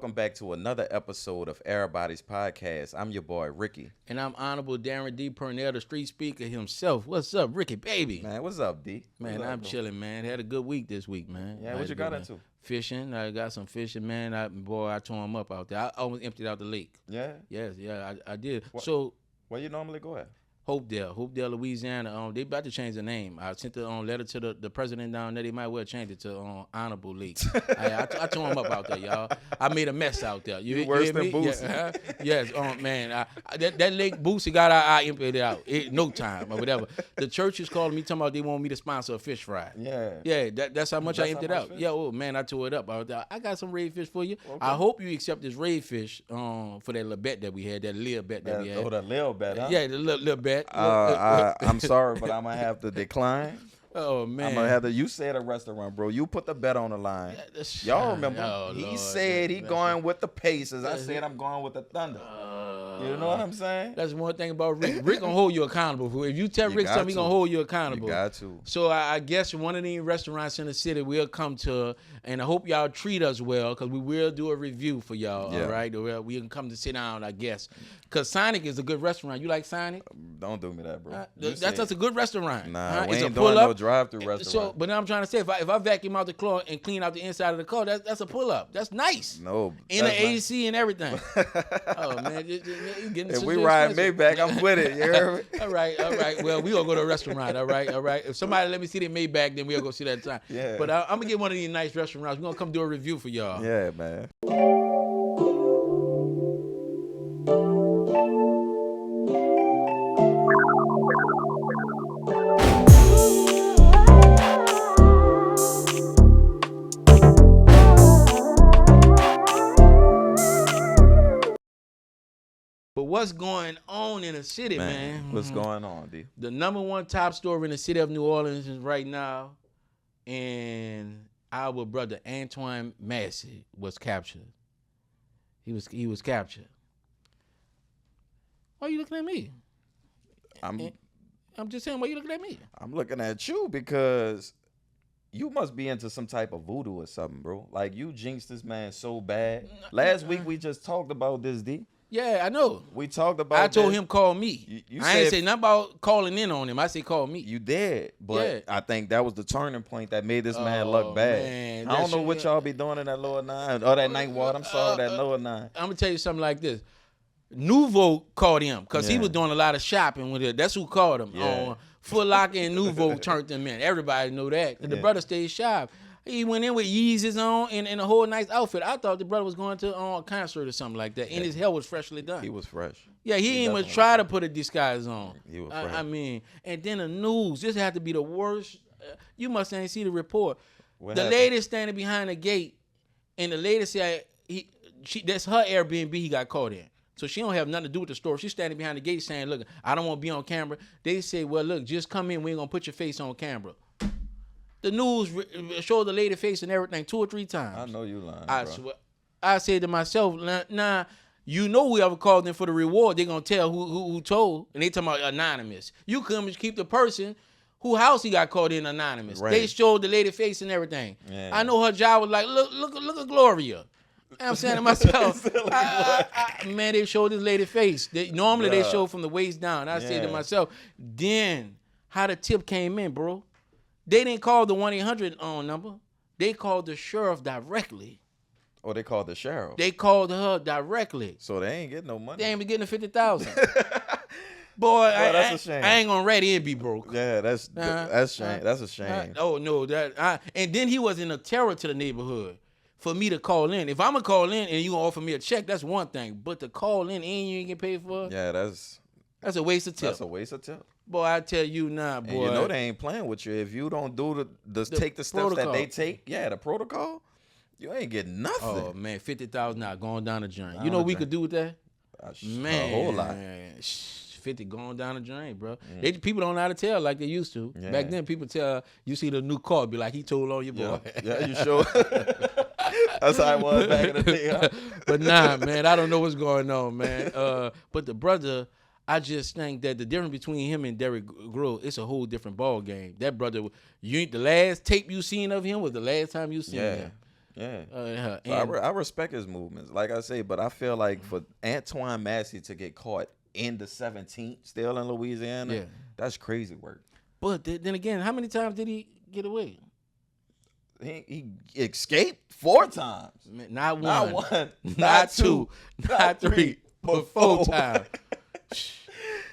welcome back to another episode of EraBody's podcast. I'm your boy, Ricky. And I'm Honorable Daren D. Parnell, the street speaker himself. What's up, Ricky, baby? Man, what's up, D? Man, What's up, I'm bro? chilling, man. Had a good week this week, man. Yeah, what you got into? Fishing. I got some fishing, man. I tore him up out there. I almost emptied out the lake. Yeah? Yes, I did. What? So, Where you normally go at? Hopedale, Louisiana. They about to change the name. I sent the letter to the president down there. They might well change it to Honorable Lake. I tore him up out there, y'all. I made a mess out there. You worse hear than me? Boosie. Yeah, yes, man. That lake Boosie got I emptied it out. No time or whatever. The church is calling me, talking about they want me to sponsor a fish fry. Yeah. Yeah, that's how much I emptied out. Fish? Yeah, oh man, I tore it up out there. I got some red fish for you. Okay. I hope you accept this red fish for that little bet that we had, that little bet that we had. Oh, the little bet, huh? Yeah, the little bet. I'm sorry, but I'm going to have to decline. Oh man! I'm gonna have to. You said a restaurant, bro. You put the bet on the line. Y'all remember? Oh, he Lord, said he going with the Pacers. I said I'm going with the Thunder. You know what I'm saying? That's one thing about Rick. Rick gonna hold you accountable. If you tell Rick something, he gonna hold you accountable. You got to. So I guess one of these restaurants in the city we'll come to, and I hope y'all treat us well, because we will do a review for y'all. Yeah. All right, we can come to sit down, I guess. Because Sonic is a good restaurant. You like Sonic? Don't do me that, bro. That's a good restaurant. Nah, we it's ain't a doing pull-up. no drive-through restaurant. So, but now I'm trying to say, if I vacuum out the car and clean out the inside of the car, that's a pull-up. That's nice. No. In the AC and everything. Oh man, you getting If we ride Maybach, I'm with it. You heard me? All right. Well, we gonna go to a restaurant. All right. If somebody let me see the Maybach, then we'll go see that time. Yeah. But I'm gonna get one of these nice restaurants. We're gonna come do a review for y'all. Yeah, man. But what's going on in the city, man? What's going on, D? The number one top story in the city of New Orleans is right now, and our brother Antoine Massey was captured. He was captured. Why are you looking at me? I'm just saying, why are you looking at me? I'm looking at you because you must be into some type of voodoo or something, bro. Like, you jinxed this man so bad. Last week we just talked about this, D. Yeah, I know. We talked about I told this. him call me. You I ain't said- say nothing about calling in on him. I said call me. You did, but Yeah. I think that was the turning point that made this man Oh, look bad. man, I don't that know shit- what y'all be doing in that lower nine or that ninth ward. I'm sorry, that lower nine. I'm gonna tell you something like this. Nouveau called him because he Yeah. was doing a lot of shopping with it. That's who called him. Yeah. Foot Locker and Nouveau turned him in. Everybody know that. And the Yeah. brother stayed sharp. He went in with Yeezys on and a whole nice outfit. I thought the brother was going to a concert or something like that. And his hair was freshly done. He was fresh. Yeah, he ain't even definitely try to put a disguise on. He was I fresh. mean, and then the news. This had to be the worst. You must ain't see the report. What The happened? lady standing behind the gate, and the lady said that's her Airbnb he got caught in. So she don't have nothing to do with the store. She's standing behind the gate saying, look, I don't want to be on camera. They say, well, look, just come in. We ain't going to put your face on camera. The news showed the lady face and everything 2 or 3 times. I know you lying, I bro. swear. I said to myself, nah, you know whoever called in for the reward, they're going to tell who told. And they talking about anonymous. You couldn't keep the person whose house he got caught in anonymous. Right. They showed the lady face and everything. Yeah. I know her job was like, look at Gloria. And I'm saying to myself, man, they showed this lady face. Normally they show from the waist down. I said to Yeah. myself, then how the tip came in, bro. They didn't call the 1-800 number. They called the sheriff directly. Oh, they called the sheriff. They called her directly. So they ain't getting no money. They ain't been getting the 50,000. Boy, that's a shame. I ain't gonna rat in be broke. Yeah, that's shame. That's a shame. Oh no, and then he was in a terror to the neighborhood for me to call in. If I'm gonna call in and you gonna offer me a check, that's one thing. But to call in and you ain't get paid for it, Yeah, that's a waste of tip. a waste of tip. Boy, I tell you now, boy. And you know they ain't playing with you if you don't do take the steps protocol. that they take. Yeah, the protocol. You ain't getting nothing. Oh man, 50,000 now going down the drain. Down You know the what we drain. could do with that? Man, a whole lot. 50 going down the drain, bro. People don't know how to tell like they used to. Yeah. Back then, people tell you see the new car, be like he told on your boy. Yeah, you sure? That's how it was back in the day. Huh? But nah, man, I don't know what's going on, man. But the brother, I just think that the difference between him and Derrick Grohl, it's a whole different ball game. That brother, the last tape you seen of him was the last time you seen him. Yeah. So I respect his movements, like I say, but I feel like for Antoine Massey to get caught in the 17th, still in Louisiana, that's crazy work. But then again, how many times did he get away? He escaped 4 times. Not one. Not one. Not two. Not three. But 4 times.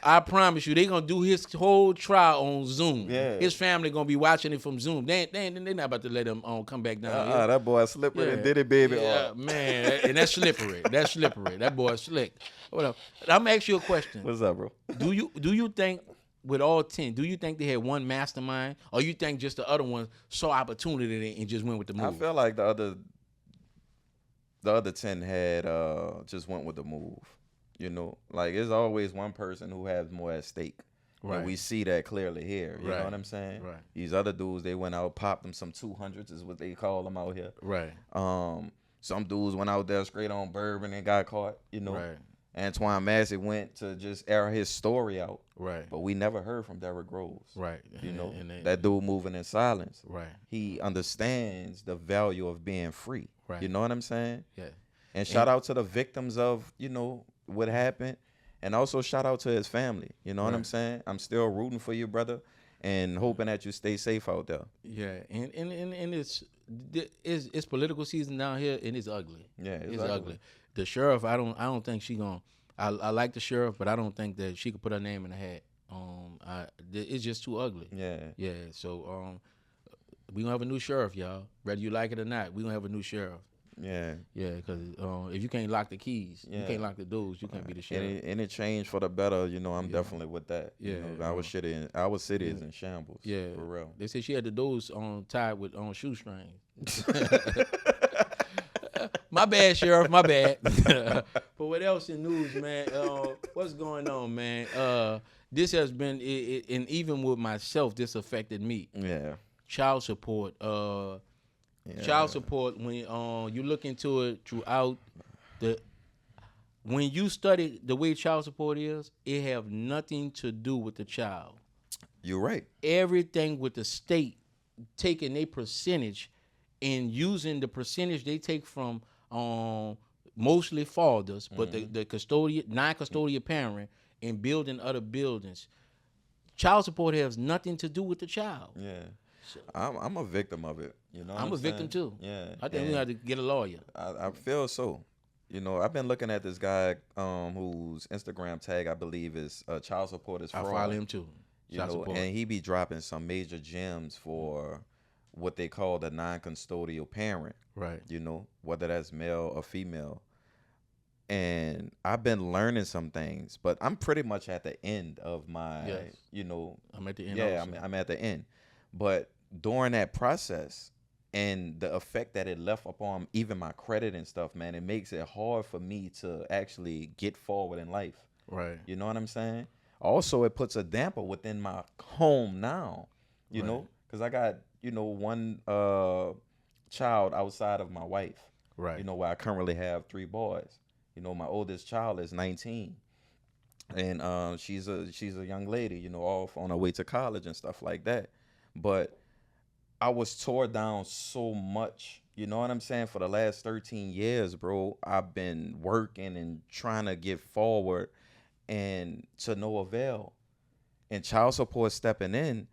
I promise you, they gonna do his whole trial on Zoom. Yeah. His family gonna be watching it from Zoom. They not about to let him come back down here. That boy slippery and did it, baby. Yeah, man, and that's slippery. That's slippery. That boy slick. What up? I'm gonna ask you a question. What's up, bro? Do you think with all 10, do you think they had one mastermind, or you think just the other one saw opportunity and just went with the move? I feel like the other 10 had just went with the move. You know, like there's always one person who has more at stake. Right. And we see that clearly here. You know what I'm saying? Right. These other dudes, they went out, popped them some 200s is what they call them out here. Right. Some dudes went out there straight on bourbon and got caught, you know. Right. Antoine Massey went to just air his story out. Right. But we never heard from Derrick Groves. Right. You know, that dude moving in silence. Right. He understands the value of being free. Right. You know what I'm saying? Yeah. And shout out to the victims of, you know, what happened. And also shout out to his family. You know what I'm saying? I'm still rooting for you, brother, and hoping that you stay safe out there. Yeah. And it's political season down here, and it's ugly. Yeah, it's ugly. The sheriff, I don't think she gonna. I like the sheriff, but I don't think that she could put her name in the hat. It's just too ugly. Yeah. Yeah. So we gonna have a new sheriff, y'all. Whether you like it or not, we gonna have a new sheriff. Yeah. Yeah, because if you can't lock the keys, you can't lock the doors, you can't be the sheriff. Any change for the better, you know, I'm definitely with that. Yeah. You know, our city is in shambles. Yeah. For real. They said she had the doors tied with shoestrings. My bad, Sheriff. My bad. But what else in news, man? What's going on, man? This has been, and even with myself, this affected me. Yeah. Child support. Child support. When you look into it throughout when you study the way child support is, it have nothing to do with the child. You're right. Everything with the state taking a percentage and using the percentage they take from mostly fathers, but the custodial, non-custodial parent, and building other buildings. Child support has nothing to do with the child. Yeah. So, I'm a victim of it. You know, I'm a victim too. Yeah. I think we have to get a lawyer. I feel so. You know, I've been looking at this guy whose Instagram tag I believe is child support is fraud. I follow him too. Child support. And he be dropping some major gems for what they call the non-custodial parent. Right. You know, whether that's male or female. And I've been learning some things, but I'm pretty much at the end of my, you know. I'm at the end. Yeah, I'm at the end. But during that process and the effect that it left upon even my credit and stuff, man, it makes it hard for me to actually get forward in life. Right. You know what I'm saying? Also, it puts a damper within my home now, you know, because I got, you know, one child outside of my wife. Right. You know, where I currently have 3 boys. You know, my oldest child is 19. And she's a young lady, you know, off on her way to college and stuff like that. But I was tore down so much, you know what I'm saying? For the last 13 years, bro, I've been working and trying to get forward and to no avail. And child support stepping in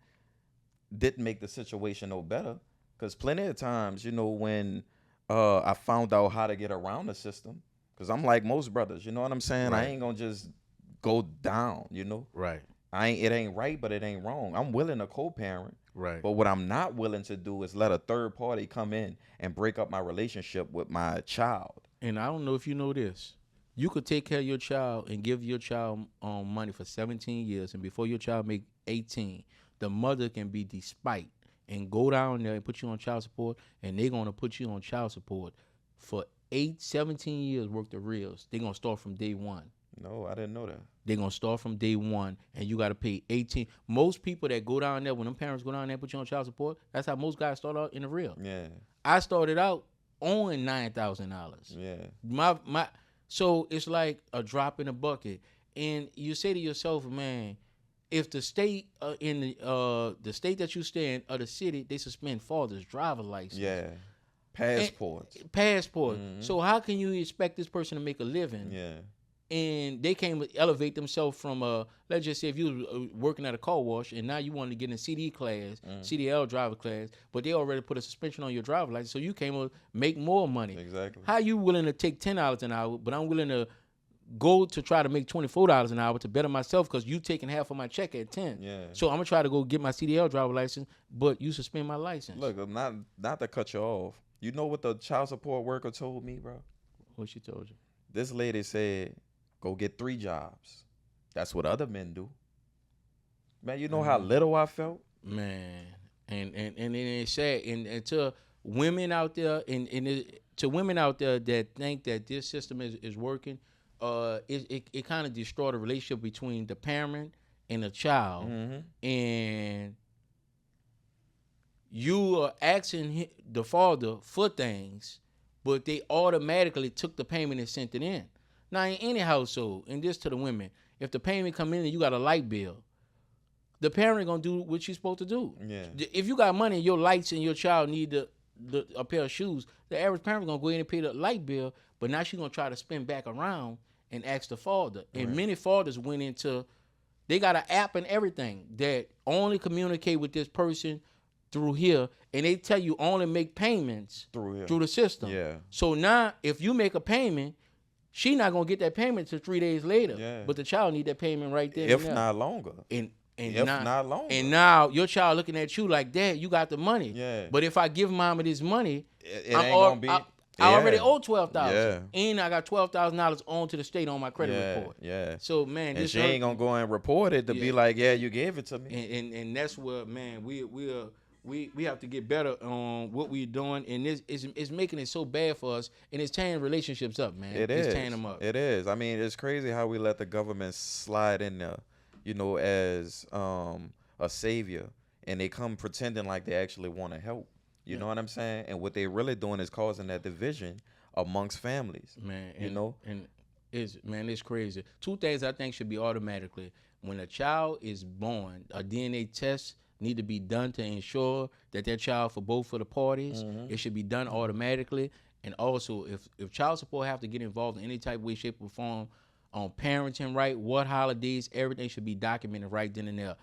didn't make the situation no better. Because plenty of times, you know, when I found out how to get around the system, because I'm like most brothers, you know what I'm saying? Right. I ain't going to just go down, you know? Right. It ain't right, but it ain't wrong. I'm willing to co-parent. Right. But what I'm not willing to do is let a third party come in and break up my relationship with my child. And I don't know if you know this. You could take care of your child and give your child money for 17 years, and before your child make 18, the mother can be despite and go down there and put you on child support, and they're going to put you on child support for 17 years worth of reals. They're going to start from day one. No, I didn't know that. They're going to start from day one, and you got to pay 18. Most people that go down there, when them parents go down there and put you on child support, that's how most guys start out in the real. Yeah. I started out owing $9,000. Yeah. So it's like a drop in a bucket. And you say to yourself, man, if the state the state that you stay in or the city, they suspend fathers' driver license. Yeah. Passports. So how can you expect this person to make a living? Yeah. And they can't elevate themselves from let's just say if you was working at a car wash and now you wanted to get in CD class, CDL driver class, but they already put a suspension on your driver license, so you came to make more money. Exactly. How you willing to take $10 an hour, but I'm willing to go to try to make $24 an hour to better myself because you taking half of my check at 10. Yeah. So I'm gonna try to go get my CDL driver license, but you suspend my license. Look, not to cut you off. You know what the child support worker told me, bro? What she told you? This lady said, go get 3 jobs. That's what other men do. Man, you know how little I felt? Man, and it's sad. And to women out there, to women out there that think that this system is working, it kind of destroyed the relationship between the parent and the child. And you are asking the father for things, but they automatically took the payment and sent it in. Now, in any household, and this to the women, if the payment come in and you got a light bill, the parent gonna do what she's supposed to do. Yeah. If you got money and your lights and your child need a pair of shoes, the average parent gonna go in and pay the light bill, but now she's gonna try to spin back around and ask the father. And many fathers went into, they got an app and everything that only communicate with this person through here, and they tell you only make payments Through the system. Yeah. So now, if you make a payment, she not gonna get that payment till 3 days later. Yeah. But the child need that payment right there. If not longer. Not longer. And now your child looking at you like, Dad, you got the money. Yeah. but if I give mama this money, It ain't gonna be. I already owe $12,000. Yeah. And I got $12,000 on to the state on my credit report. Yeah. So man, And this she ain't gonna go and report it to be like, yeah, you gave it to me. and that's what, man, we have to get better on what we're doing, and this is making it so bad for us, and it's tearing relationships up, man. It's tearing them up. It is. I mean, it's crazy how we let the government slide in there, as a savior, and they come pretending like they actually want to help. You know what I'm saying? And what they really doing is causing that division amongst families. Man, and it's crazy. 2 things I think should be automatically: when a child is born, a DNA test need to be done to ensure that child for both of the parties. It should be done automatically. And also, if child support have to get involved in any type of way, shape, or form on parenting, right, what holidays, everything should be documented right then and there.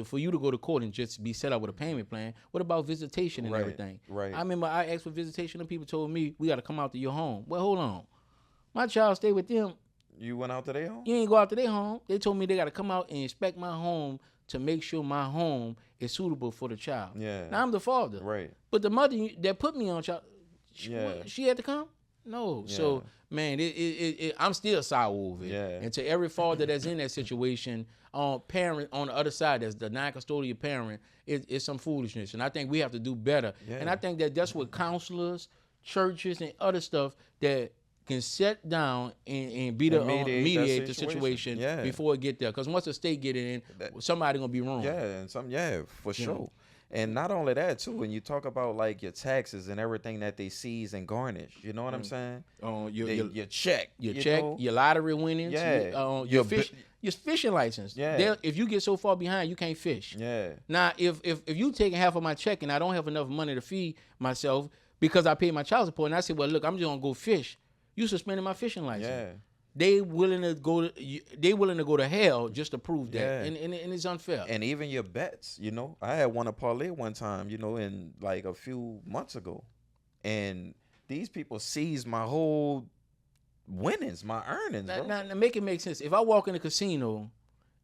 For you to go to court and just be set up with a payment plan. What about visitation and everything? Right. I remember I asked for visitation and people told me, we got to come out to your home. Well, hold on. My child stay with them. You went out to their home? You ain't go out to their home. They told me they got to come out and inspect my home to make sure my home is suitable for the child. Yeah. Now I'm the father. Right. But the mother that put me on child, Yeah. she had to come? No. Yeah. So, man, I'm still sour over it. Yeah. And to every father that's in that situation, parent on the other side, that's the non-custodial parent, it's some foolishness. And I think we have to do better. Yeah. And I think that's what counselors, churches, and other stuff that can sit down and be the mediate the situation before it get there. Because once the state get it in, somebody gonna be wrong. Yeah, and for sure. And not only that too, when you talk about like your taxes and everything that they seize and garnish, you know what I'm saying? Your check, your lottery winnings, your fishing license. Yeah. If you get so far behind, you can't fish. Yeah. Now, if you taking half of my check and I don't have enough money to feed myself because I paid my child support, and I say, well, look, I'm just gonna go fish. You suspended my fishing license. Yeah. They willing to go to hell just to prove that, and it's unfair. And even your bets, I had won a parlay one time, in like a few months ago, and these people seized my whole winnings, my earnings. Now, make it make sense. If I walk in a casino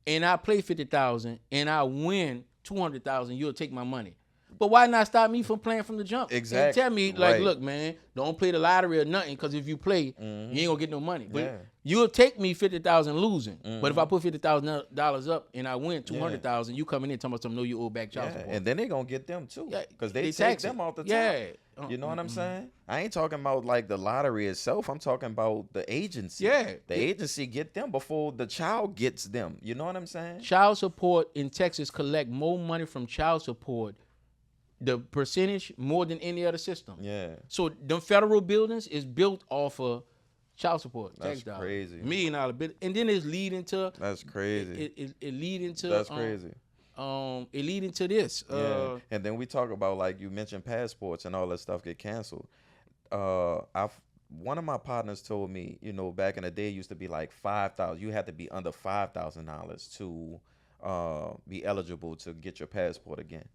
and I play 50,000 and I win 200,000, you'll take my money. But why not stop me from playing from the jump? Exactly. And tell me, like, look, man, don't play the lottery or nothing, because if you play, you ain't gonna get no money. But you'll take me 50,000 losing. But if I put $50,000 up and I win 200,000, you coming in talking about something, no, you owe back child support. And then they gonna get them too, because they take them off the top. Yeah. You know what I'm saying? I ain't talking about like the lottery itself. I'm talking about the agency. Yeah. The agency get them before the child gets them. You know what I'm saying? Child support in Texas collect more money from child support, the percentage, more than any other system. Yeah. So the federal buildings is built off of child support. That's crazy. $1 million bill, and then it's leading to. That's crazy. It lead into. That's crazy. It lead into this. And then we talk about, like you mentioned, passports and all that stuff get canceled. one of my partners told me, back in the day, it used to be like 5,000. You had to be under $5,000 to be eligible to get your passport again.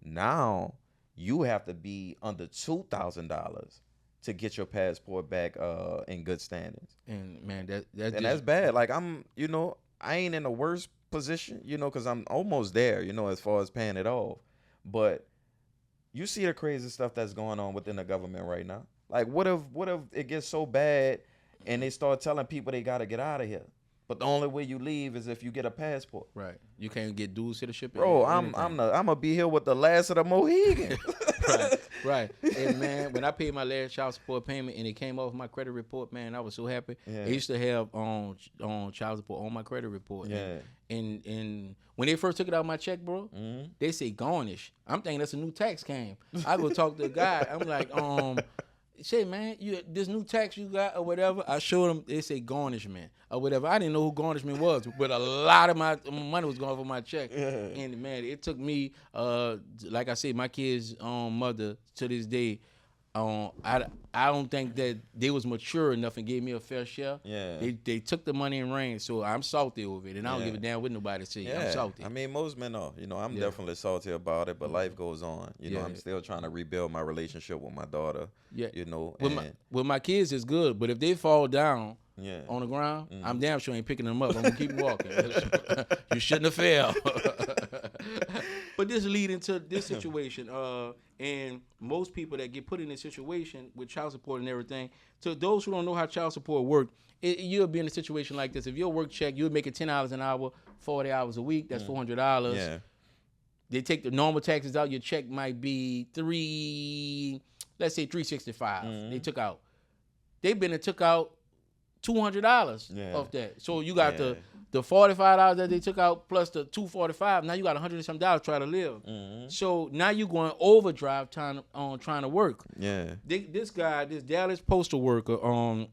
Now you have to be under $2,000 to get your passport back in good standings. And man, that's bad. Like I ain't in the worst position, because I'm almost there, as far as paying it off. But you see the crazy stuff that's going on within the government right now. Like, what if it gets so bad and they start telling people they got to get out of here? But the only way you leave is if you get a passport. Right. You can't get dual citizenship. Bro, I'm gonna be here with the last of the Mohegans. Right. And man, when I paid my last child support payment and it came off my credit report, man, I was so happy. Yeah. I used to have on child support on my credit report. Yeah. And when they first took it out of my check, bro, they say garnish. I'm thinking that's a new tax came. I go talk to the guy. I'm like, say, man, this new tax you got or whatever. I showed them. They say garnishment or whatever. I didn't know who garnishment was, but a lot of my money was going for my check. Yeah. And man, it took me, like I said, my kids' mother to this day. I don't think that they was mature enough and gave me a fair share. Yeah. They took the money and ran, so I'm salty over it, and I don't give a damn what nobody say. Yeah. I'm salty. I mean, most men are. I'm definitely salty about it, but life goes on. I'm still trying to rebuild my relationship with my daughter. Yeah. With my kids, it's good, but if they fall down on the ground, I'm damn sure ain't picking them up. I'm gonna keep walking. You shouldn't have failed. But this lead into this situation, and most people that get put in this situation with child support and everything. To those who don't know how child support works, you'll be in a situation like this. If your work check, you're making $10 an hour, 40 hours a week. That's $400. Yeah. They take the normal taxes out. Your check might be let's say $365. They took out. They've been and took out $200 off that. So you got the $45 that they took out plus the $245. Now you got $100 and some dollars trying to live. So now you going overdrive trying to work. Yeah. This guy, this Dallas postal worker,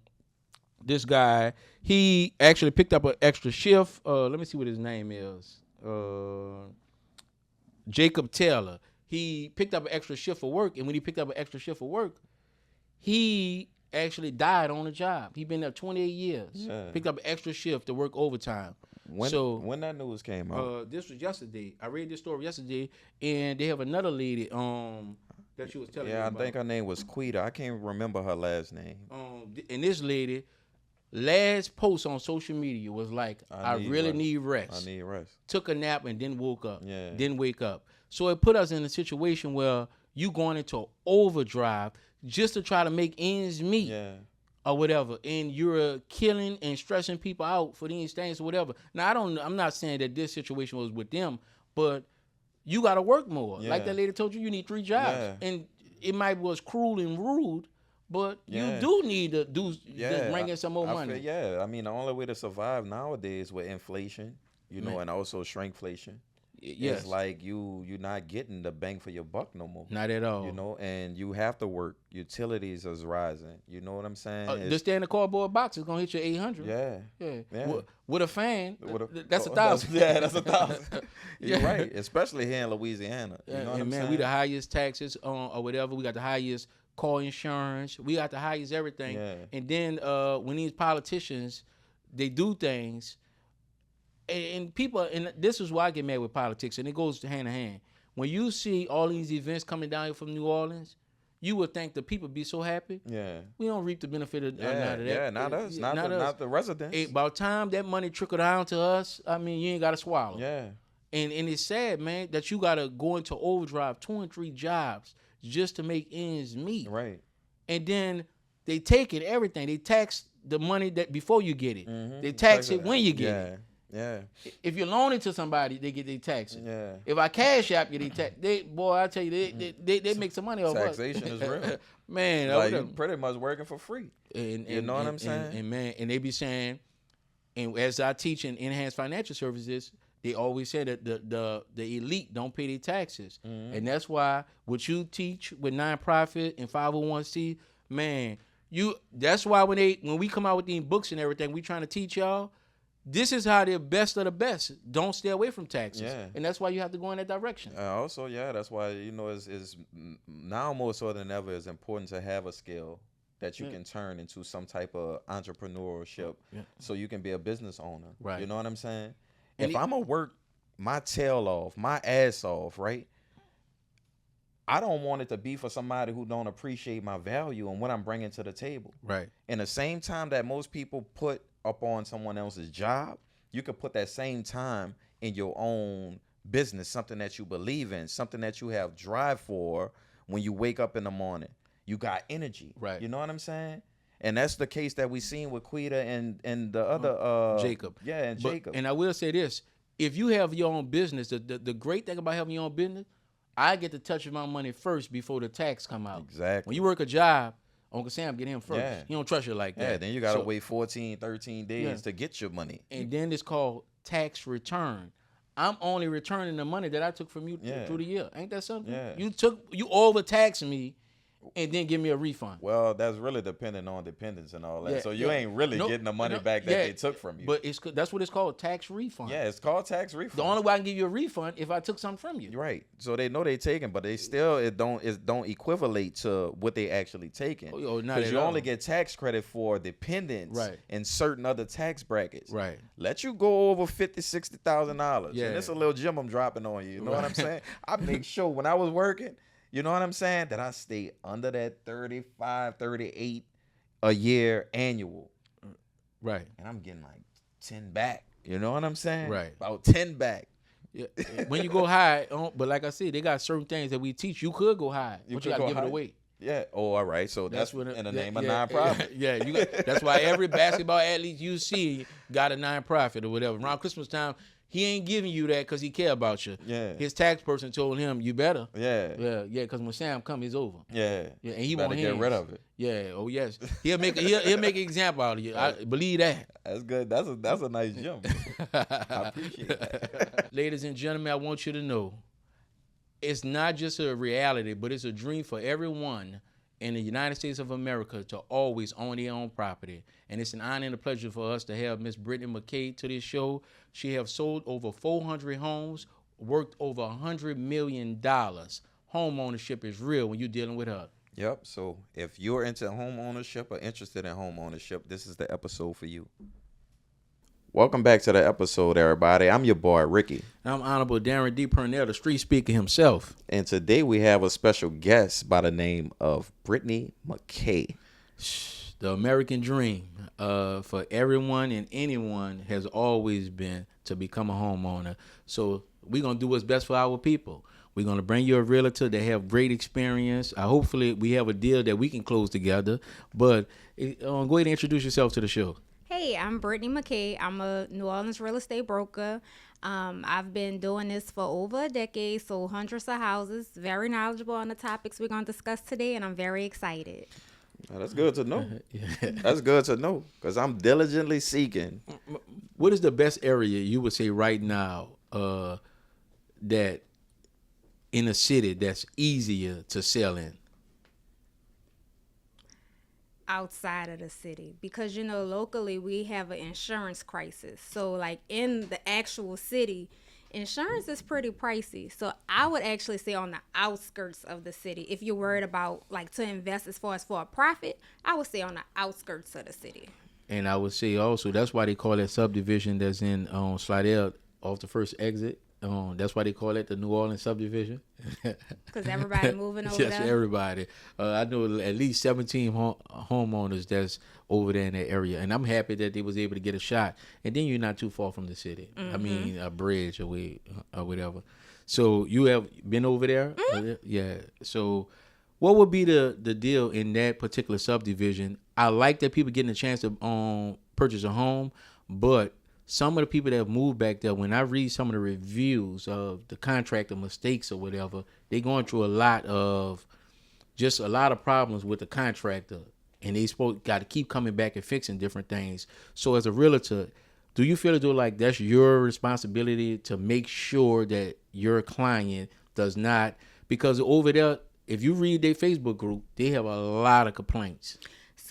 this guy, he actually picked up an extra shift. Let me see what his name is. Jacob Taylor. He picked up an extra shift for work, and when he picked up an extra shift for work, he actually died on the job. He been there 28 years. Yeah. Picked up an extra shift to work overtime. When that news came out? This was yesterday. I read this story yesterday, and they have another lady that she was telling me about. I think her name was Quita. I can't remember her last name. And this lady, last post on social media was like, I really need rest. I need rest. Took a nap and then woke up. Yeah. Didn't wake up. So it put us in a situation where you going into overdrive just to try to make ends meet or whatever. And you're killing and stressing people out for these things or whatever. Now, I'm not saying that this situation was with them, but you got to work more. Yeah. Like that lady told you, you need 3 jobs. Yeah. And it might was cruel and rude, but you do need to bring in some more money. I mean, the only way to survive nowadays with inflation, and also shrinkflation. Yes. It's like you're not getting the bang for your buck no more. Not at all. And you have to work. Utilities is rising. You know what I'm saying? Just stay in the cardboard box is gonna hit you $800. Yeah. With a fan, that's $1,000. Yeah, that's $1,000. You're right. Especially here in Louisiana. You know what I'm saying? We the highest taxes or whatever. We got the highest car insurance. We got the highest everything. Yeah. And then when these politicians, they do things. And people, and this is why I get mad with politics, and it goes hand in hand. When you see all these events coming down here from New Orleans, you would think the people be so happy. Yeah, we don't reap the benefit of none of that. Yeah, not us, not the residents. By the time that money trickle down to us, I mean, you ain't got to swallow. Yeah, and it's sad, man, that you got to go into overdrive, 2 and 3 jobs just to make ends meet. Right, and then they take it, everything. They tax the money that before you get it. Mm-hmm. They tax it when you get it. Yeah. If you loan it to somebody, they get their taxes. Yeah. If I cash app you, I tell you, they make some money off us. Taxation is real. Man, like you're pretty much working for free. You know what I'm saying? And they be saying, and as I teach in enhanced financial services, they always say that the elite don't pay their taxes. Mm-hmm. And that's why what you teach with nonprofit and 501c, man, that's why when we come out with these books and everything, we trying to teach y'all. this is how the best of the best don't stay away from taxes. Yeah. And that's why you have to go in that direction. Also, yeah, that's why, it's now more so than ever, it's important to have a skill that you can turn into some type of entrepreneurship, so you can be a business owner. Right. You know what I'm saying? And if I'm gonna work my tail off, my ass off, right? I don't want it to be for somebody who don't appreciate my value and what I'm bringing to the table. Right. In the same time that most people put up on someone else's job, you could put that same time in your own business, something that you believe in, something that you have drive for. When you wake up in the morning, you got energy. Right. You know what I'm saying? And that's the case that we seen with Quita and the other Jacob. Yeah, and Jacob. And I will say this: if you have your own business, the great thing about having your own business, I get to touch my money first before the tax come out. Exactly. When you work a job, Uncle Sam get him first. Yeah. He don't trust you like that. Yeah, then you got to wait 14, 13 days to get your money. And then it's called tax return. I'm only returning the money that I took from you through the year. Ain't that something? Yeah. You overtaxed me and then give me a refund. Well, that's really dependent on dependents and all that. Yeah, So you ain't really getting the money back that they took from you. But that's what it's called, tax refund. Yeah, it's called tax refund. The only way I can give you a refund if I took something from you. Right. So they know they taking, but they still it don't equivalate to what they actually taking. Because you only get tax credit for dependents in certain other tax brackets. Right. Let you go over $50,000-$60,000. Yeah. And it's a little gem I'm dropping on you. You know what I'm saying? I make sure when I was working, you know what I'm saying, that I stay under that 35, 38 a year annual. Right. And I'm getting like 10 back. You know what I'm saying? Right. About 10 back. Yeah. When you go high, but like I said, they got certain things that we teach. You could go high, but you got to give it away. Yeah. Oh, all right. So that's what in the name of nonprofit. Yeah. That's why every basketball athlete you see got a nonprofit or whatever. Around Christmas time, he ain't giving you that because he care about you. Yeah. His tax person told him, you better. Yeah. Yeah. Because when Sam come, it's over. Yeah. Yeah. And he better won't get rid of it. Yeah. Oh yes. He'll make an example out of you. I believe that. That's good. That's a nice jump. I appreciate that. Ladies and gentlemen, I want you to know, it's not just a reality, but it's a dream for everyone in the United States of America to always own their own property. And it's an honor and a pleasure for us to have Miss Brittny McKay to this show. She has sold over 400 homes, worked over $100 million. Home ownership is real when you're dealing with her. Yep. So if you're into home ownership or interested in home ownership, this is the episode for you. Welcome back to the episode, everybody. I'm your boy, Ricky. I'm Honorable Daren D. Parnell, the street speaker himself. And today we have a special guest by the name of Brittny McKay. The American dream for everyone and anyone has always been to become a homeowner. So we're going to do what's best for our people. We're going to bring you a realtor that have great experience. Hopefully we have a deal that we can close together. But go ahead and introduce yourself to the show. Hey, I'm Brittny McKay. I'm a New Orleans real estate broker. I've been doing this for over a decade, sold hundreds of houses, very knowledgeable on the topics we're going to discuss today, and I'm very excited. Well, that's good to know. That's good to know because I'm diligently seeking. What is the best area you would say right now that in a city that's easier to sell in? Outside of the city, because locally we have an insurance crisis. So like in the actual city, insurance is pretty pricey. So I would actually say on the outskirts of the city, if you're worried about like to invest as far as for a profit, I would say on the outskirts of the city. And I would say also that's why they call that subdivision that's in Slidell off the first exit. That's why they call it the New Orleans subdivision. Because everybody moving over yes, there? everybody. I know at least 17 homeowners that's over there in that area. And I'm happy that they was able to get a shot. And then you're not too far from the city. Mm-hmm. I mean, a bridge away or whatever. So you have been over there? Mm-hmm. Yeah. So what would be the deal in that particular subdivision? I like that people getting a chance to purchase a home, but some of the people that have moved back there, when I read some of the reviews of the contractor mistakes or whatever, they going through a lot of problems with the contractor, and they got to keep coming back and fixing different things. So as a realtor, do you feel as though like that's your responsibility to make sure that your client does not, because over there, if you read their Facebook group, they have a lot of complaints.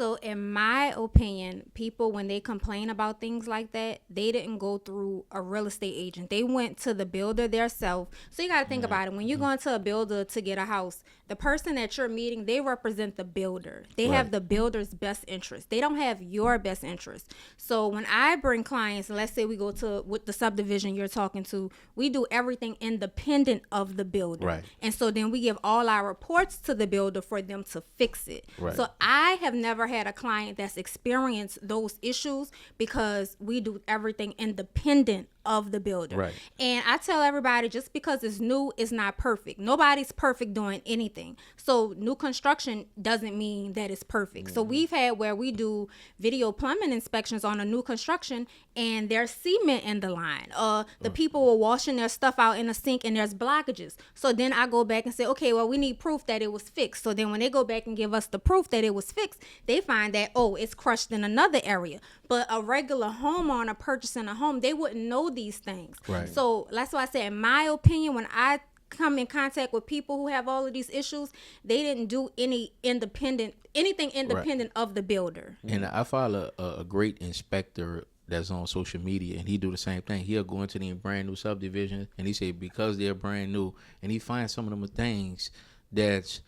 So, in my opinion, people, when they complain about things like that, they didn't go through a real estate agent. They went to the builder themselves. So, you got to think about it. When you're going to a builder to get a house, the person that you're meeting, they represent the builder. They have the builder's best interest. They don't have your best interest. So, when I bring clients, and let's say we go to with the subdivision you're talking to, we do everything independent of the builder. Right. And so then we give all our reports to the builder for them to fix it. Right. So I have never had a client that's experienced those issues because we do everything independent of the builder. Right. And I tell everybody, just because it's new, it's not perfect. Nobody's perfect doing anything. So new construction doesn't mean that it's perfect. So we've had where we do video plumbing inspections on a new construction and there's cement in the line. The people were washing their stuff out in the sink and there's blockages. So then I go back and say, okay, well, we need proof that it was fixed. So then when they go back and give us the proof that it was fixed, they find that, oh, it's crushed in another area. But a regular homeowner purchasing a home, they wouldn't know these things. Right. So that's why I say, in my opinion, when I come in contact with people who have all of these issues, they didn't do anything independent of the builder. And I follow a great inspector that's on social media, and he do the same thing. He'll go into the brand new subdivisions, and he say because they're brand new, and he finds some of them things that's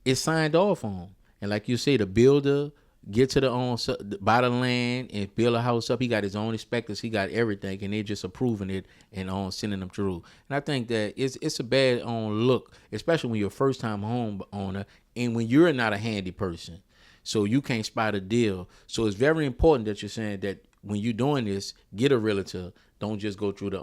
it's signed off on. And like you say, the builder get to buy the land and build a house up. He got his own inspectors. He got everything, and they're just approving it and sending them through. And I think that it's a bad look, especially when you're a first time home owner and when you're not a handy person, so you can't spot a deal. So it's very important that you're saying that when you're doing this, get a realtor. Don't just go through the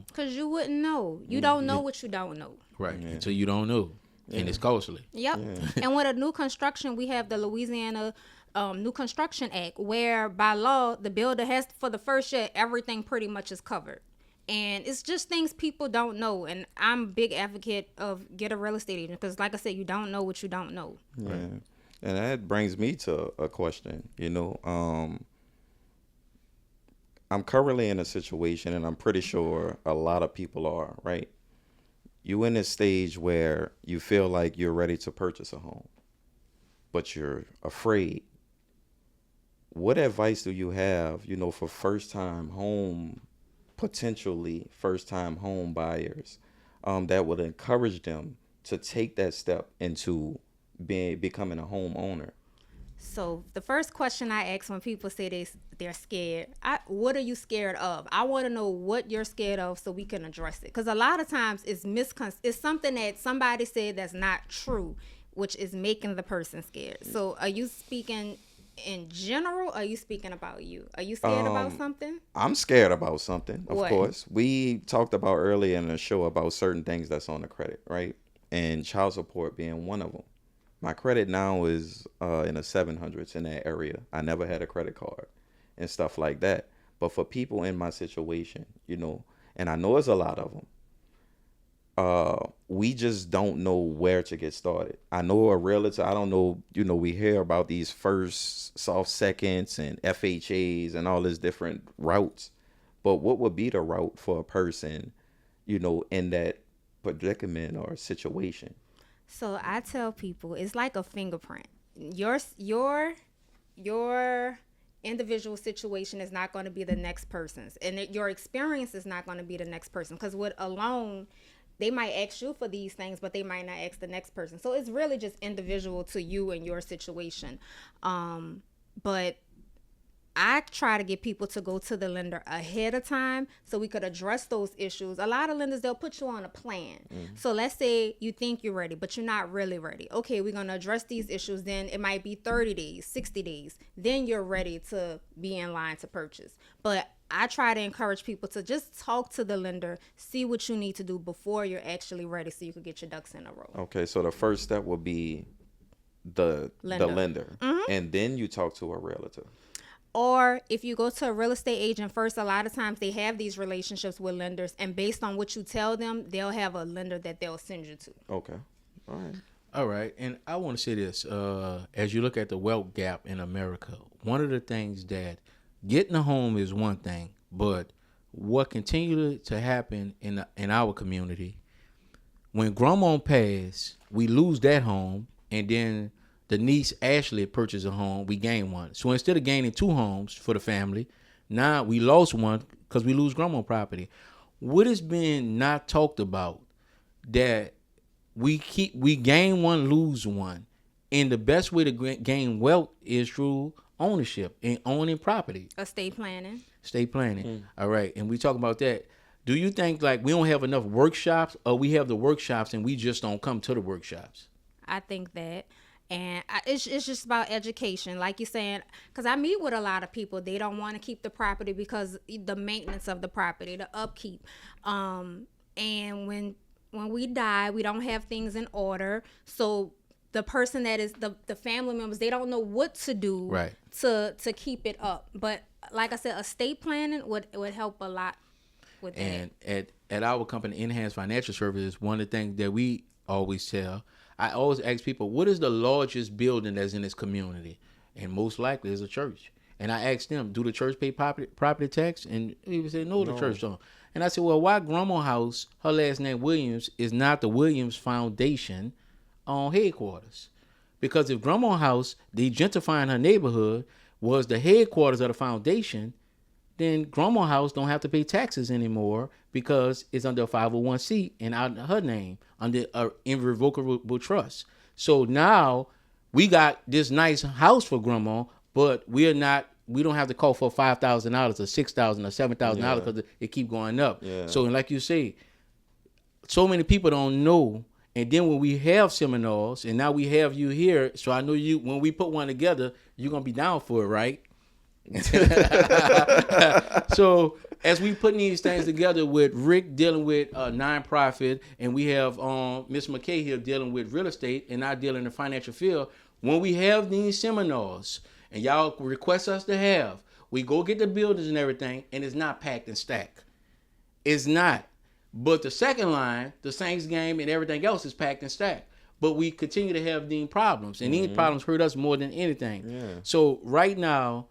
because you wouldn't know. You don't know what you don't know. Right. Yeah. Until you don't know, and it's costly. Yep. Yeah. And with a new construction, we have the Louisiana New Construction Act, where by law the builder has for the first year everything pretty much is covered. And it's just things people don't know. And I'm a big advocate of get a real estate agent because, like I said, you don't know what you don't know. Yeah. Right. And that brings me to a question. I'm currently in a situation, and I'm pretty sure a lot of people are, right? You in this stage where you feel like you're ready to purchase a home, but you're afraid. What advice do you have, for potentially first-time home buyers, that would encourage them to take that step into becoming a homeowner? So the first question I ask when people say they're scared, what are you scared of? I want to know what you're scared of so we can address it. Because a lot of times it's something that somebody said that's not true, which is making the person scared. So are you speaking in general, or are you speaking about you? Are you scared about something? I'm scared about something, of what? course. We talked about earlier in the show about certain things that's on the credit, right? And child support being one of them. My credit now is in the 700s in that area. I never had a credit card and stuff like that. But for people in my situation, and I know it's a lot of them, we just don't know where to get started. I know a realtor, I don't know, we hear about these first, soft seconds and FHAs and all these different routes. But what would be the route for a person, in that predicament or situation? So I tell people it's like a fingerprint. Your individual situation is not going to be the next person's, and your experience is not going to be the next person. Because with a loan, they might ask you for these things, but they might not ask the next person. So it's really just individual to you and your situation. But I try to get people to go to the lender ahead of time so we could address those issues. A lot of lenders, they'll put you on a plan. Mm-hmm. So let's say you think you're ready, but you're not really ready. Okay, we're going to address these issues. Then it might be 30 days, 60 days. Then you're ready to be in line to purchase. But I try to encourage people to just talk to the lender, see what you need to do before you're actually ready so you can get your ducks in a row. Okay, so the first step would be the lender. Mm-hmm. And then you talk to a realtor. Or if you go to a real estate agent first, a lot of times they have these relationships with lenders, and based on what you tell them, they'll have a lender that they'll send you to. Okay. All right. All right. And I want to say this, as you look at the wealth gap in America, one of the things that getting a home is one thing, but what continues to happen in our community, when grandma passed, we lose that home, and then the niece Ashley purchased a home. We gained one. So instead of gaining 2 homes for the family, now we lost one because we lose grandma property. What is being not talked about that we gain one, lose one, and the best way to gain wealth is through ownership and owning property. Estate planning. Estate planning. All right, and we talk about that. Do you think like we don't have enough workshops, or we have the workshops and we just don't come to the workshops? I think that. And it's just about education, like you're saying, because I meet with a lot of people. They don't want to keep the property because the maintenance of the property, the upkeep. And when we die, we don't have things in order. So the person that is the family members, they don't know what to do to keep it up. But like I said, estate planning would help a lot with and that. at our company, Enhanced Financial Services, one of the things that we always tell, I always ask people, what is the largest building that's in this community? And most likely is a church. And I asked them, do the church pay property tax? And he would say, no, the church don't. And I said, well, why Grandma House, her last name Williams, is not the Williams Foundation on headquarters? Because if Grandma House, the gentrifying her neighborhood, was the headquarters of the foundation, then Grandma House don't have to pay taxes anymore because it's under a 501c and out her name under an irrevocable trust. So now we got this nice house for Grandma, but we don't have to call for $5,000 or $6,000 or $7,000 because it keep going up. Yeah. So and like you say, so many people don't know. And then when we have seminars, and now we have you here, so I know you. When we put one together, you're gonna be down for it, right? So as we putting these things together with Rick dealing with a nonprofit, and we have Miss McKay here dealing with real estate, and I dealing in the financial field. When we have these seminars, and y'all request us to have, we go get the buildings and everything, and it's not packed and stacked. It's not. But the second line, the Saints game and everything else is packed and stacked. But we continue to have these problems, and these problems hurt us more than anything. Yeah. So right now,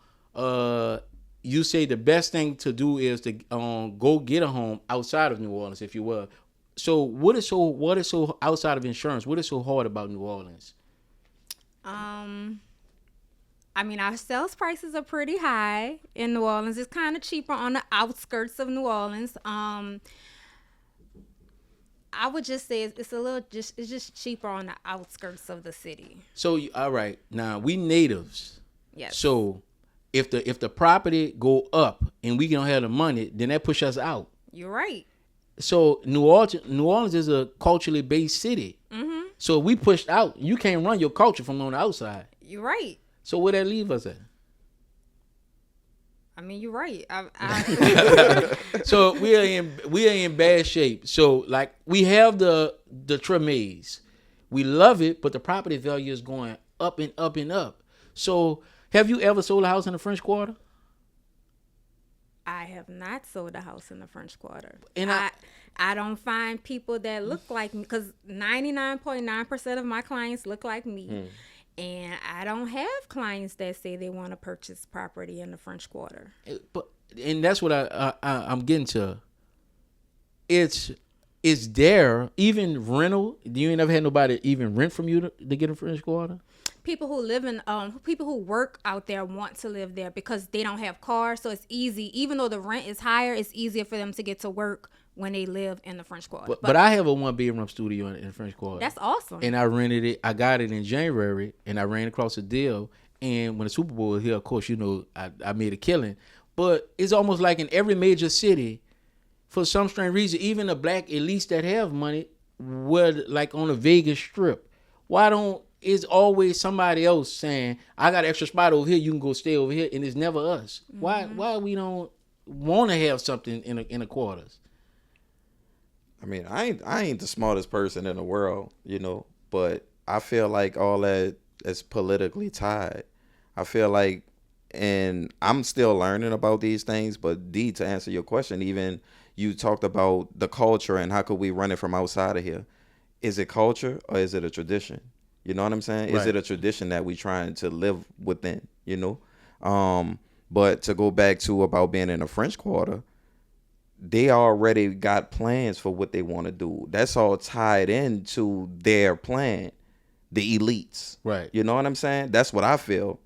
you say the best thing to do is to go get a home outside of New Orleans, if you will. So what is so outside of insurance? What is so hard about New Orleans? I mean, our sales prices are pretty high in New Orleans. It's kind of cheaper on the outskirts of New Orleans. I would just say it's just cheaper on the outskirts of the city. So all right, now we natives. Yes. So if the property go up and we don't have the money, then that push us out. You're right. So New Orleans is a culturally based city. Mm-hmm. So if we pushed out, you can't run your culture from on the outside. You're right. So where that leave us at? I mean, you're right. So we are in bad shape. So like we have the Tremaze, we love it, but the property value is going up and up and up. So have you ever sold a house in the French Quarter? I have not sold a house in the French Quarter, and I don't find people that look like me, because 99.9% of my clients look like me. And I don't have clients that say they want to purchase property in the French Quarter. And that's what I'm getting to. It's there, even rental. Do you never had nobody even rent from you to get a French Quarter? People who live in, people who work out there want to live there because they don't have cars. So it's easy, even though the rent is higher, it's easier for them to get to work when they live in the French Quarter. But I have a 1-bedroom studio in the French Quarter. That's awesome. And I rented it. I got it in January, and I ran across a deal. And when the Super Bowl was here, of course, you know, I made a killing. But it's almost like in every major city, for some strange reason, even the black elites that have money, were like on the Vegas Strip. Why don't it's always somebody else saying, I got an extra spot over here, you can go stay over here, and it's never us. Mm-hmm. Why we don't want to have something in the quarters? I mean, I ain't the smartest person in the world, you know, but I feel like all that is politically tied. I feel like, and I'm still learning about these things, but D, to answer your question, even you talked about the culture and how could we run it from outside of here. Is it culture or is it a tradition? You know what I'm saying? Right. Is it a tradition that we trying to live within, you know? But to go back to about being in the French Quarter, they already got plans for what they want to do. That's all tied into their plan. the elites. Right. You know what I'm saying? That's what I feel.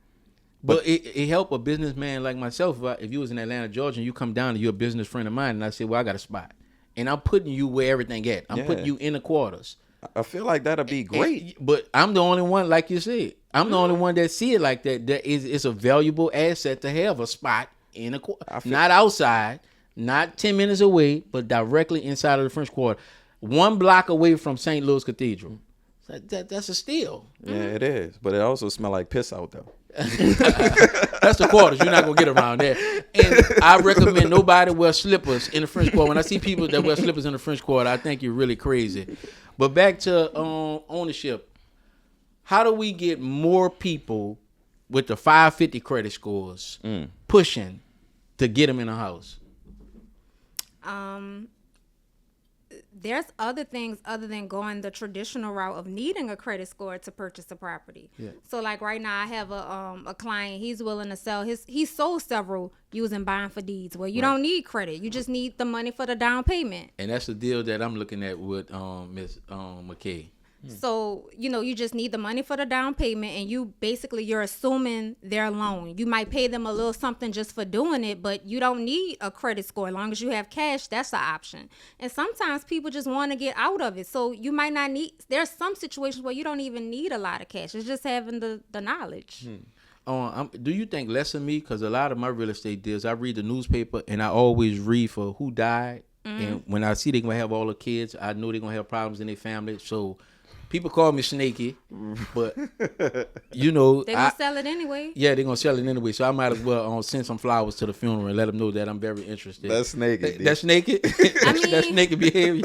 But it helped a businessman like myself. If you was in Atlanta, Georgia, and you come down and you're a business friend of mine, and I say, well, I got a spot. And I'm putting you where everything at. I'm putting you in the quarters. I feel like that'll be great. But I'm the only one, like you said. I'm the only one that see it like that. That is, it's a valuable asset to have a spot in a quarter. Not outside, not 10 minutes away, but directly inside of the French Quarter. 1 block away from St. Louis Cathedral. That's a steal. Yeah, it is. But it also smells like piss out, though. That's the quarters. You're not gonna get around that. And I recommend nobody wear slippers in the French Quarter. When I see people that wear slippers in the French Quarter, I think you're really crazy. But back to ownership. How do we get more people with the 550 credit scores pushing to get them in a house? There's other things other than going the traditional route of needing a credit score to purchase a property. Yeah. So like right now I have a client, he's willing to sell he sold several using buying for deeds where you don't need credit. You just need the money for the down payment. And that's the deal that I'm looking at with Ms. McKay. So, you just need the money for the down payment and you're assuming their loan. You might pay them a little something just for doing it, but you don't need a credit score. As long as you have cash, that's the option. And sometimes people just want to get out of it. So you might not there's some situations where you don't even need a lot of cash. It's just having the knowledge. Do you think less of me? Because a lot of my real estate deals, I read the newspaper and I always read for who died. And when I see they're going to have all the kids, I know they're going to have problems in their family. So people call me snaky, but they're gonna sell it anyway. Yeah, they're gonna sell it anyway. So I might as well send some flowers to the funeral and let them know that I'm very interested. That's naked. That's naked. That's naked behavior.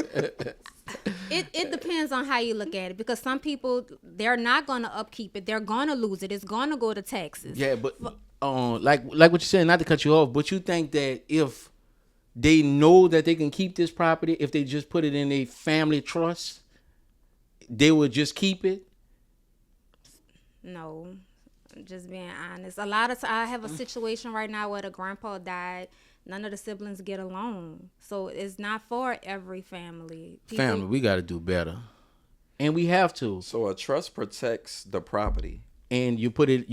It depends on how you look at it, because some people, they're not gonna upkeep it. They're gonna lose it. It's gonna go to taxes. Yeah, but like what you're saying, not to cut you off, but you think that if they know that they can keep this property, if they just put it in a family trust, they would just keep it? No, just being honest. A lot of times, I have a situation right now where the grandpa died. None of the siblings get along, so it's not for every family. Family, we got to do better, and we have to. So a trust protects the property, and you put it.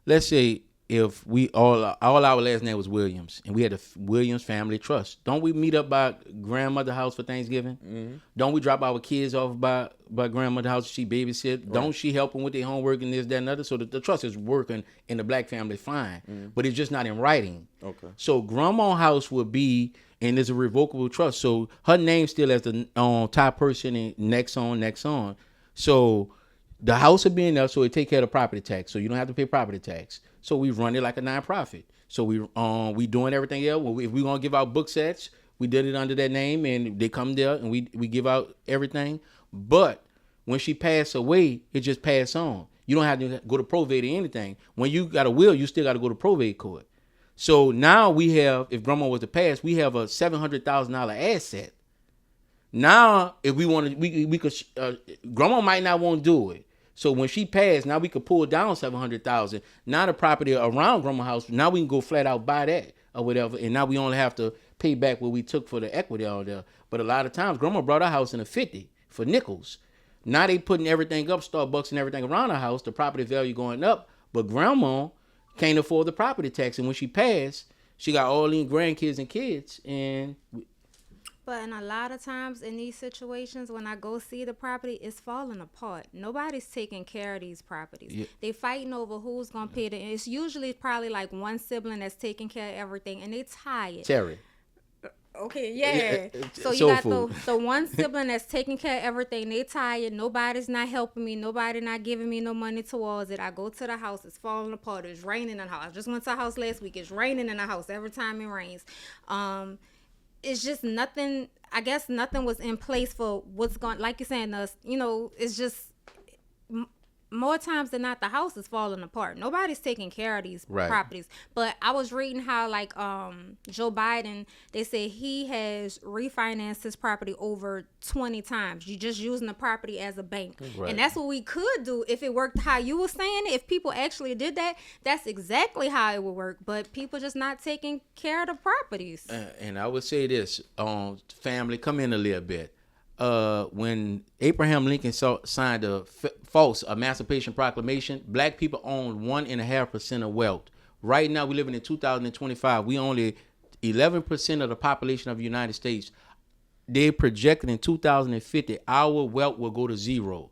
Let's say if we all our last name was Williams, and we had a Williams family trust. Don't we meet up by grandmother's house for Thanksgiving? Mm-hmm. Don't we drop our kids off by grandmother's house? She babysit. Right. Don't she help them with their homework and this, that, and other? So the trust is working in the black family fine, but it's just not in writing. Okay. So grandma's house would be, and it's a revocable trust. So her name still as the top person and next on. So the house would be in there, so it take care of the property tax. So you don't have to pay property tax. So we run it like a nonprofit. So we doing everything else. If we gonna give out book sets, we did it under that name, and they come there and we give out everything. But when she passed away, it just passed on. You don't have to go to probate or anything. When you got a will, you still got to go to probate court. So now we have, if grandma was to pass, we have a $700,000 asset. Now, if we want to, we could. Grandma might not want to do it. So when she passed, now we could pull down $700,000. Now the property around grandma's house, now we can go flat out buy that or whatever, and now we only have to pay back what we took for the equity out there. But a lot of times, grandma brought her house in a 50 for nickels. Now they putting everything up, Starbucks and everything around her house, the property value going up, but grandma can't afford the property tax, and when she passed, she got all these grandkids and kids, and. But in a lot of times in these situations, when I go see the property, it's falling apart. Nobody's taking care of these properties. Yeah. They fighting over who's going to pay the. It's usually probably like one sibling that's taking care of everything, and they tired. Terry. Okay, yeah. So you got the one sibling that's taking care of everything. They tired. Nobody's not helping me. Nobody not giving me no money towards it. I go to the house. It's falling apart. It's raining in the house. I just went to the house last week. It's raining in the house every time it rains. It's just nothing. I guess nothing was in place for what's going. Like you're saying, it's just more times than not the house is falling apart. Nobody's taking care of these properties. But I was reading how Joe Biden, they say he has refinanced his property over 20 times. You just using the property as a bank. Right. And that's what we could do if it worked how you were saying it. If people actually did that, that's exactly how it would work. But people just not taking care of the properties. And I would say this, family, come in a little bit. when Abraham Lincoln signed a false Emancipation Proclamation, black people owned 1.5% of wealth. Right now, we're living in 2025. We only 11% of the population of the United States. They projected in 2050 our wealth will go to zero.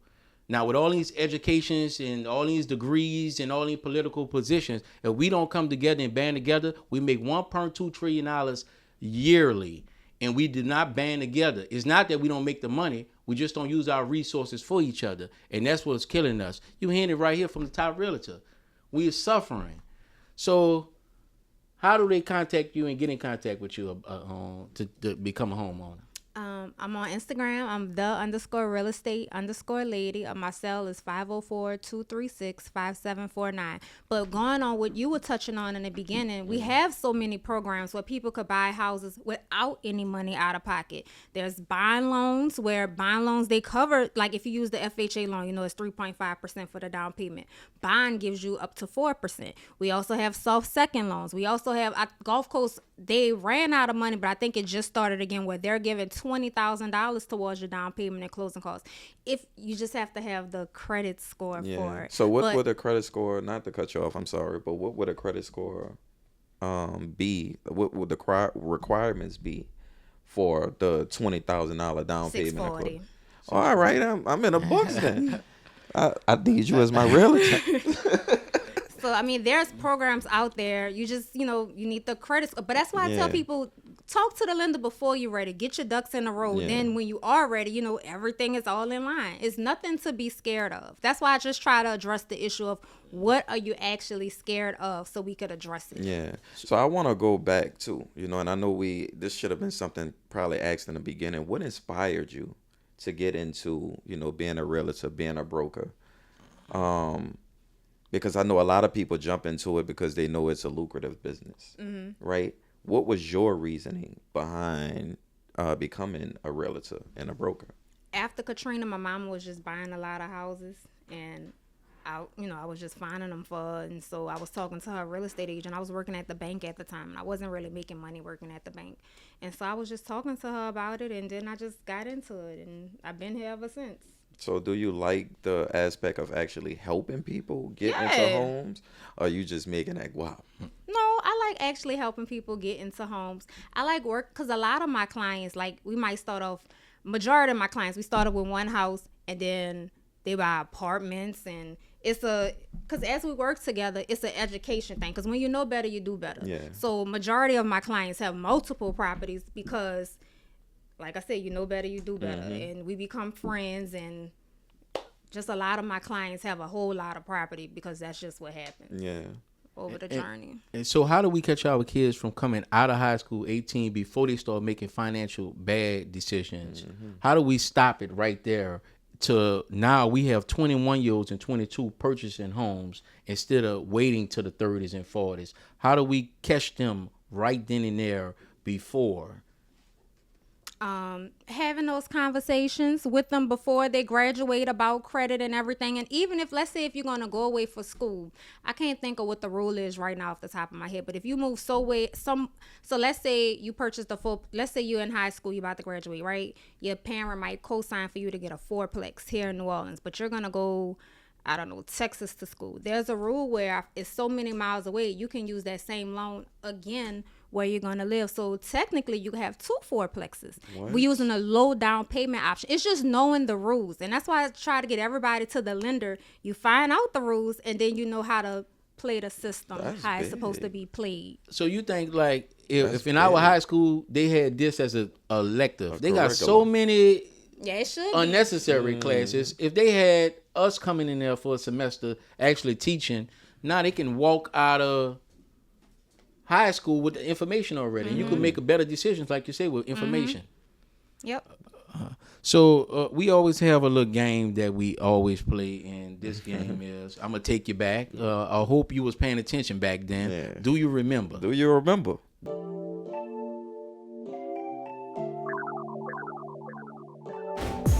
Now, with all these educations and all these degrees and all these political positions, if we don't come together and band together, we make $1.2 trillion yearly, and we did not band together. It's not that we don't make the money. We just don't use our resources for each other, and that's what's killing us. You hear it right here from the top realtor. We are suffering. So how do they contact you and get in contact with you to become a homeowner? I'm on Instagram. I'm the_real estate_lady. My cell is 504-236-5749. But going on what you were touching on in the beginning, we have so many programs where people could buy houses without any money out of pocket. There's bond loans where bond loans, they cover, like if you use the FHA loan, you know, it's 3.5% for the down payment. Bond gives you up to 4%. We also have soft second loans. We also have Gulf Coast, they ran out of money, but I think it just started again where they're giving $20,000 towards your down payment and closing costs. If you just have to have the credit score for it. So what would a credit score, not to cut you off, I'm sorry, but what would a credit score be? What would the requirements be for the $20,000 down payment? 640. All right, I'm in the books then. I need you as my realtor. So, I mean, there's programs out there. You just, you know, you need the credit score. But that's why I tell people, talk to the lender before you're ready. Get your ducks in a row. Yeah. Then when you are ready, you know, everything is all in line. It's nothing to be scared of. That's why I just try to address the issue of what are you actually scared of so we could address it. Yeah. So I want to go back to, you know, and I know this should have been something probably asked in the beginning. What inspired you to get into, you know, being a realtor, being a broker? Because I know a lot of people jump into it because they know it's a lucrative business, right? What was your reasoning behind becoming a realtor and a broker? After Katrina, my mama was just buying a lot of houses, and I was just finding them for her. And so I was talking to her real estate agent. I was working at the bank at the time, and I wasn't really making money working at the bank. And so I was just talking to her about it, and then I just got into it, and I've been here ever since. So do you like the aspect of actually helping people get into homes? Or are you just making that wow? No, I like actually helping people get into homes. I like work because a lot of my clients, like we might start off, majority of my clients, we started with one house and then they buy apartments, and because as we work together, it's an education thing. Because when you know better, you do better. Yeah. So majority of my clients have multiple properties because, like I said, you know better, you do better. And we become friends, and just a lot of my clients have a whole lot of property because that's just what happens. Yeah. Over the journey. And so how do we catch our kids from coming out of high school 18 before they start making financial bad decisions? How do we stop it right there to now we have 21-year-olds and 22 purchasing homes instead of waiting to the 30s and 40s? How do we catch them right then and there before? Having those conversations with them before they graduate about credit and everything. And even if, let's say, if you're going to go away for school, I can't think of what the rule is right now off the top of my head, but if you move so let's say you purchased let's say you're in high school, you're about to graduate, right? Your parent might co-sign for you to get a fourplex here in New Orleans, but you're going to go, I don't know, Texas to school. There's a rule where it's so many miles away, you can use that same loan again where you're going to live. So technically you have 2 fourplexes. We're using a low down payment option. It's just knowing the rules. And that's why I try to get everybody to the lender. You find out the rules, and then you know how to play the system, how it's supposed to be played. So you think like if in our high school they had this as a elective, they got so many it should unnecessary classes. If they had us coming in there for a semester actually teaching, now they can walk out of high school with the information already. And you can make a better decisions, like you say, with information. Yep. So we always have a little game that we always play, and this game is, I'm going to take you back. I hope you was paying attention back then. Yeah. Do you remember? Do you remember?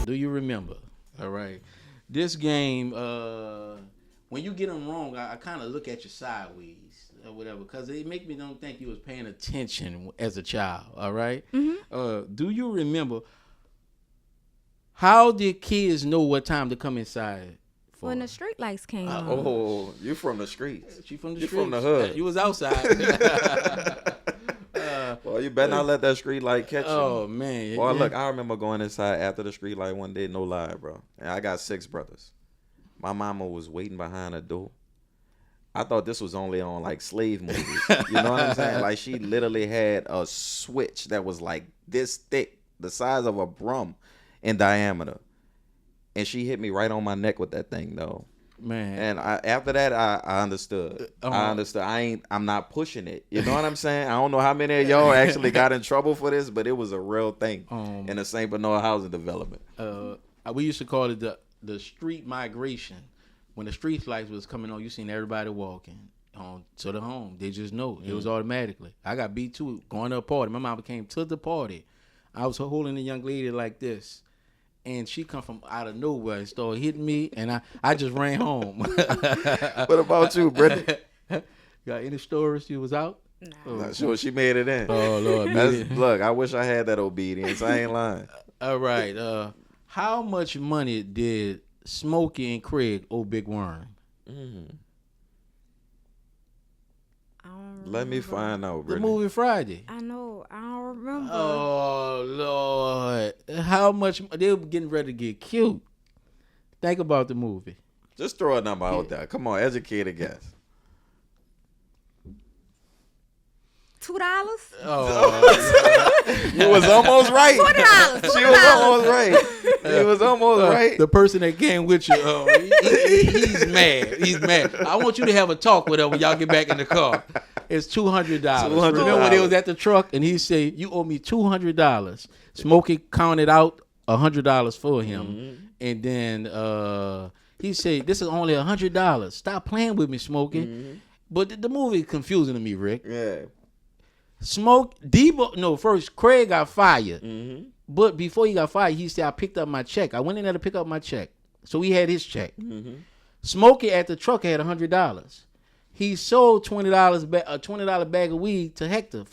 Do you remember? All right. This game, when you get them wrong, I kind of look at you sideways or whatever, because it make me don't think you was paying attention as a child. All right. Do you remember How did kids know what time to come inside? When the street lights came on. Oh, you from the streets. She from the You streets. from the hood. You was outside. Well, you better not let that street light catch you. Oh man. Boy, look, I remember going inside after the street light one day, no lie, bro. And I got 6 brothers. My mama was waiting behind the door. I thought this was only on like slave movies. You know what I'm saying? Like she literally had a switch that was like this thick, the size of a broom in diameter. And she hit me right on my neck with that thing, though. Man. And after that, I understood. I understood. I'm not pushing it. You know what I'm saying? I don't know how many of y'all actually got in trouble for this, but it was a real thing in the St. Bernard housing development. We used to call it the street migration. When the street lights was coming on, you seen everybody walking to the home. They just know. It was automatically. I got beat too, going to a party. My mama came to the party. I was holding a young lady like this. And she come from out of nowhere and started hitting me, and I just ran home. What about you, Brittny? Got any stories you was out? No. Not sure she made it in. Oh, Lord. Look, I wish I had that obedience. I ain't lying. All right. How much money did Smokey and Craig owe Big Worm? Let me find out, The Brittny. movie Friday. I know. I don't remember. Oh, Lord. How much? They were getting ready to get cute. Think about the movie. Just throw a number out there. Come on, educated guess. $2. Oh, You was almost right. $20. She was almost right. He was almost right. The person that came with you, he's mad. He's mad. I want you to have a talk with her when y'all get back in the car. It's $200. Remember when they was at the truck and he said, "You owe me $200." Smokey counted out $100 for him, and then he said, "This is only $100. Stop playing with me, Smokey." But the movie is confusing to me, Rick. Yeah. First Craig got fired. But before he got fired, he said, "I picked up my check. I went in there to pick up my check." So he had his check. Smokey at the truck had $100. He sold a $20 bag of weed to Hector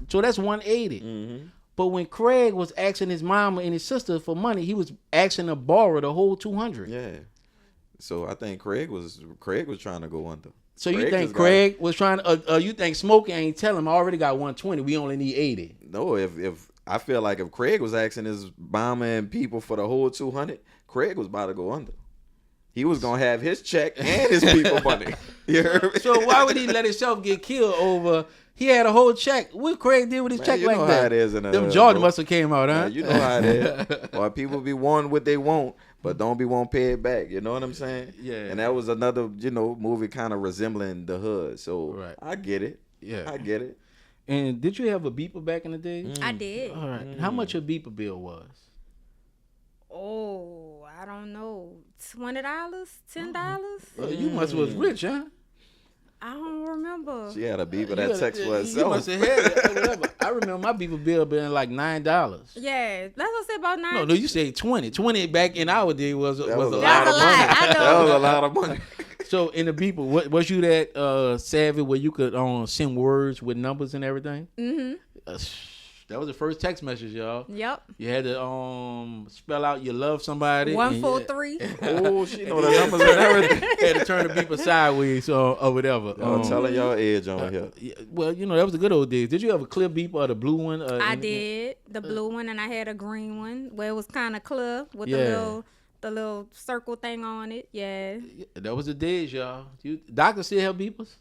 so that's $180. But when Craig was asking his mama and his sister for money, he was asking to borrow the whole $200. Yeah. So I think Craig was trying to go under. So you think Craig was trying to? You think Smokey ain't telling him I already got 120? We only need 80. No, if I feel like if Craig was asking his mama and people for the whole 200, Craig was about to go under. He was gonna have his check and his people money. You heard me? So why would he let himself get killed over? He had a whole check. What Craig did with his check you like know that? How it is in Them Jordan must have came out, huh? Man, you know how it is. Or people be wanting what they want, but don't be want to pay it back. You know what I'm saying? Yeah. And that was another, movie kind of resembling The Hood. So Right. I get it. Yeah. I get it. And did you have a beeper back in the day? I did. All right. How much your beeper bill was? Oh, I don't know. $20? $10? You must was rich, huh? I don't remember. She had a beeper that text for You herself. must have had it. Whatever. I remember my beeper bill being like $9. Yeah, that's what I said about 9. No, you said 20. 20 back in our day was a That was a lot lot of of money. I know. That was a lot of money. So in the beeper, was you that savvy where you could send words with numbers and everything? That was the first text message, y'all. Yep. You had to spell out you love somebody. 143. Oh, she know the numbers and everything. Had to turn the beeper sideways or whatever. I'm telling y'all age on here. Yeah, well, that was the good old days. Did you have a clear beeper or the blue one? I did. The blue one, and I had a green one where it was kind of clear with Yeah. the little circle thing on it. Yeah. That was the days, y'all. Doctors still have beepers?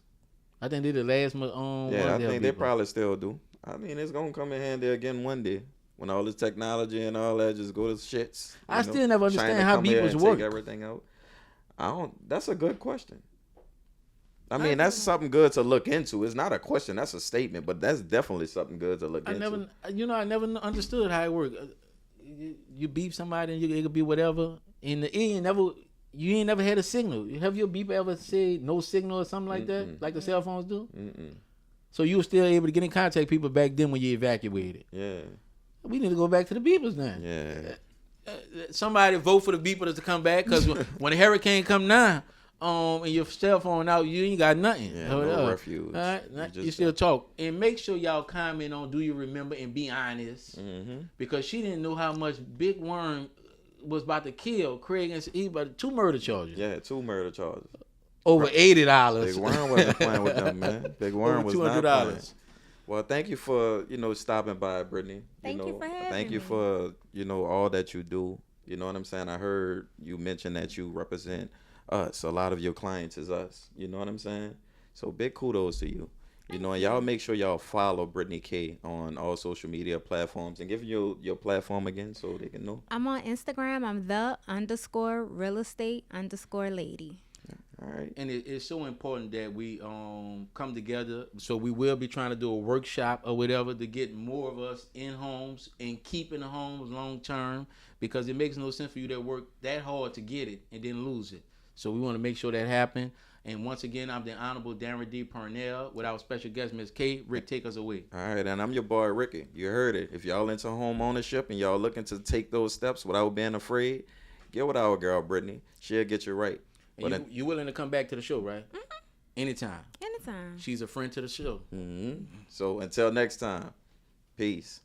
I think they the last one. Yeah, I think they probably still do. I mean, it's gonna come in handy again one day when all this technology and all that just go to shits. I still never understand how beepers work. Take everything out. That's a good question. I mean, that's something good to look into. It's not a question. That's a statement, but that's definitely something good to look into. I never understood how it worked. You beep somebody and it could be whatever. And you ain't never had a signal. Have your beeper ever said no signal or something like that, like the cell phones do? So you were still able to get in contact with people back then when you evacuated. Yeah. We need to go back to the beepers now. Yeah. Somebody vote for the beepers to come back because when a hurricane come now, and your cell phone out, you ain't got nothing. Yeah, no refuge. All right, you still talk. And make sure y'all comment on do you remember and be honest. Because she didn't know how much Big Worm was about to kill Craig, and he about 2 murder charges. Yeah, 2 murder charges. Over $80. Big Worm wasn't playing with them, man. Big Worm Over was not $200. playing. Well, thank you for, stopping by, Brittny. Thank you for having Thank you me. for, all that you do. You know what I'm saying? I heard you mention that you represent us. A lot of your clients is us. You know what I'm saying? So big kudos to you. And y'all make sure y'all follow Brittny K on all social media platforms, and give your platform again so they can know. I'm on Instagram. I'm _real estate_lady. All right. And it's so important that we come together. So we will be trying to do a workshop or whatever to get more of us in homes and keeping the homes long term, because it makes no sense for you to work that hard to get it and then lose it. So we want to make sure that happen. And once again, I'm the Honorable Daren D. Parnell with our special guest, Ms. K. Rick, take us away. All right, and I'm your boy Ricky. You heard it. If y'all into home ownership and y'all looking to take those steps without being afraid, get with our girl Brittny. She'll get you right. And you willing to come back to the show, right? Mm-hmm. Anytime. Anytime. She's a friend to the show. So until next time, peace.